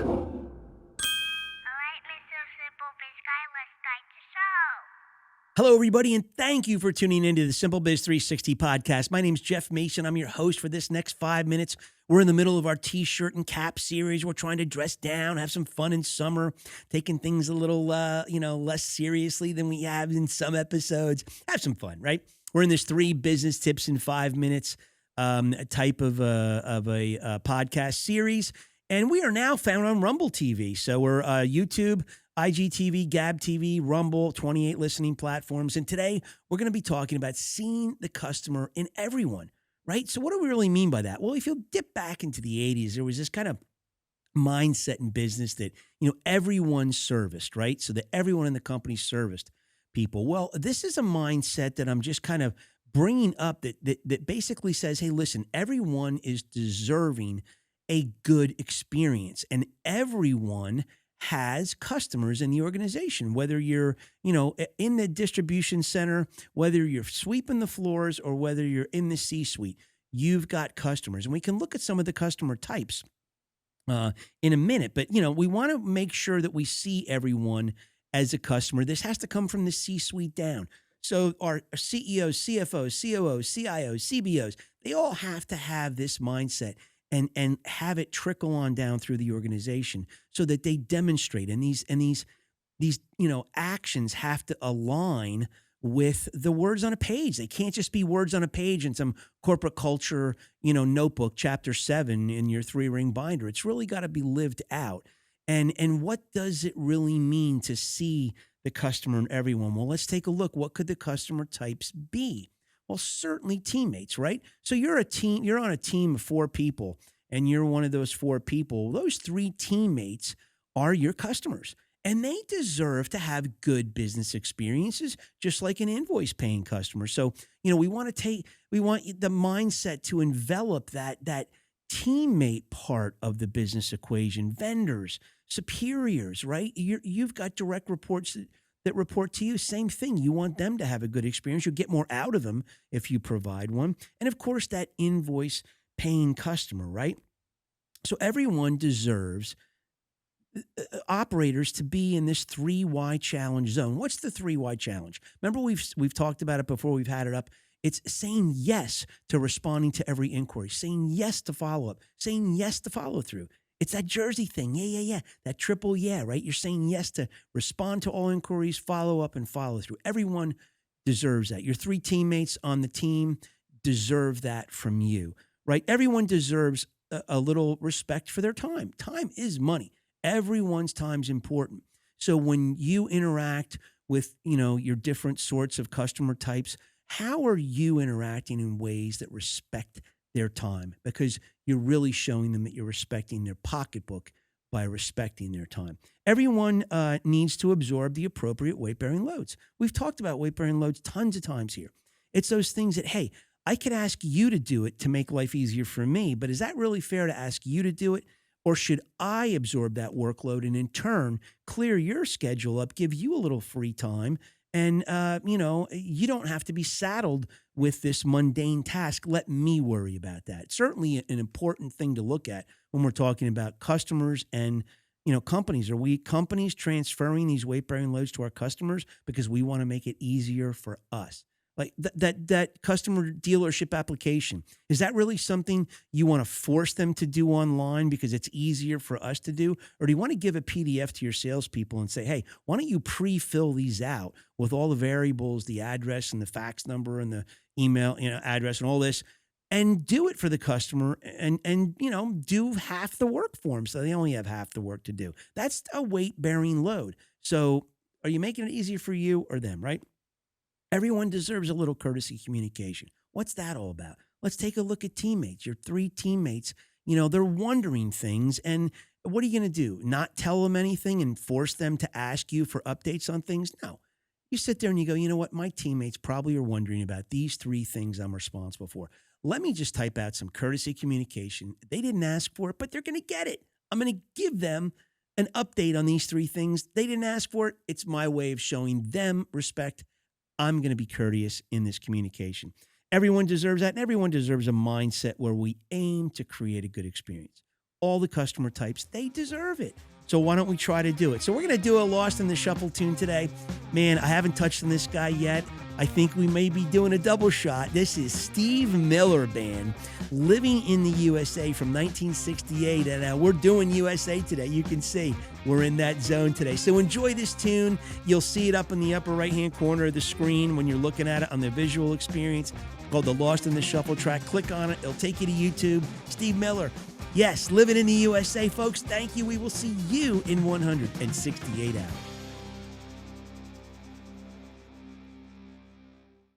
Alright, Mr. SimpleBiz guy, let's start the show. Hello, everybody, and thank you for tuning into the SimpleBiz360 podcast. My name is Jeff Mason. I'm your host for this next 5 minutes. We're in the middle of our t-shirt and cap series. We're trying to dress down, have some fun in summer, taking things a little, less seriously than we have in some episodes. Have some fun, right? We're in this 3 business tips in 5 minutes type of a podcast series. And we are now found on Rumble TV. So we're YouTube, IGTV, Gab TV, Rumble, 28 listening platforms. And today we're going to be talking about seeing the customer in everyone, right? So what do we really mean by that? Well, if you dip back into the 80s, there was this kind of mindset in business that, everyone serviced, right? So that everyone in the company serviced people. Well, this is a mindset that I'm just kind of bringing up that basically says, hey, listen, everyone is deserving a good experience, and everyone has customers in the organization, whether you're, in the distribution center, whether you're sweeping the floors, or whether you're in the C-suite, you've got customers. And we can look at some of the customer types in a minute, but, we want to make sure that we see everyone as a customer. This has to come from the C-suite down. So our CEOs, CFOs, COOs, CIOs, CBOs, they all have to have this mindset and have it trickle on down through the organization so that they demonstrate. And these actions have to align with the words on a page. They can't just be words on a page in some corporate culture, notebook, chapter 7 in your 3-ring binder. It's really got to be lived out. And what does it really mean to see the customer and everyone? Well, let's take a look. What could the customer types be? Well, certainly teammates, right? So you're on a team of 4 people, and you're one of those 4 people. Those 3 teammates are your customers, and they deserve to have good business experiences, just like an invoice paying customer. So, we want the mindset to envelop that teammate part of the business equation, vendors, superiors, right? You've got direct reports that report to you. Same thing. You want them to have a good experience. You'll get more out of them if you provide one. And of course, that invoice paying customer, right? So everyone deserves operators to be in this 3Y challenge zone. What's the 3Y challenge? Remember, we've talked about it before. We've had it up. It's saying yes to responding to every inquiry, saying yes to follow-up, saying yes to follow-through. It's that Jersey thing. Yeah. That triple yeah, right? You're saying yes to respond to all inquiries, follow up, and follow through. Everyone deserves that. Your 3 teammates on the team deserve that from you, right? Everyone deserves a little respect for their time. Time is money. Everyone's time's important. So when you interact with, your different sorts of customer types, how are you interacting in ways that respect their time? Because you're really showing them that you're respecting their pocketbook by respecting their time. Everyone needs to absorb the appropriate weight-bearing loads. We've talked about weight-bearing loads tons of times here. It's those things that, hey, I could ask you to do it to make life easier for me, but is that really fair to ask you to do it? Or should I absorb that workload and in turn clear your schedule up, give you a little free time, and, you don't have to be saddled with this mundane task. Let me worry about that. Certainly an important thing to look at when we're talking about customers and, companies. Are we companies transferring these weight-bearing loads to our customers because we want to make it easier for us? Like that customer dealership application, is that really something you want to force them to do online because it's easier for us to do? Or do you want to give a PDF to your salespeople and say, hey, why don't you pre-fill these out with all the variables, the address and the fax number and the email, address and all this, and do it for the customer and do half the work for them so they only have half the work to do? That's a weight-bearing load. So are you making it easier for you or them, right? Everyone deserves a little courtesy communication. What's that all about? Let's take a look at teammates. Your 3 teammates, they're wondering things. And what are you going to do? Not tell them anything and force them to ask you for updates on things? No. You sit there and you go, you know what? My teammates probably are wondering about these 3 things I'm responsible for. Let me just type out some courtesy communication. They didn't ask for it, but they're going to get it. I'm going to give them an update on these 3 things. They didn't ask for it. It's my way of showing them respect. I'm going to be courteous in this communication. Everyone deserves that, and everyone deserves a mindset where we aim to create a good experience. all the customer types. They deserve it. So why don't we try to do it? So we're going to do a Lost in the Shuffle tune today. Man, I haven't touched on this guy yet. I think we may be doing a double shot. This is Steve Miller Band, Living in the USA from 1968. And we're doing USA today. You can see we're in that zone today. So enjoy this tune. You'll see it up in the upper right-hand corner of the screen when you're looking at it on the visual experience, called the Lost in the Shuffle track. Click on it. It'll take you to YouTube. Steve Miller. Yes, living in the USA, folks. Thank you. We will see you in 168 hours.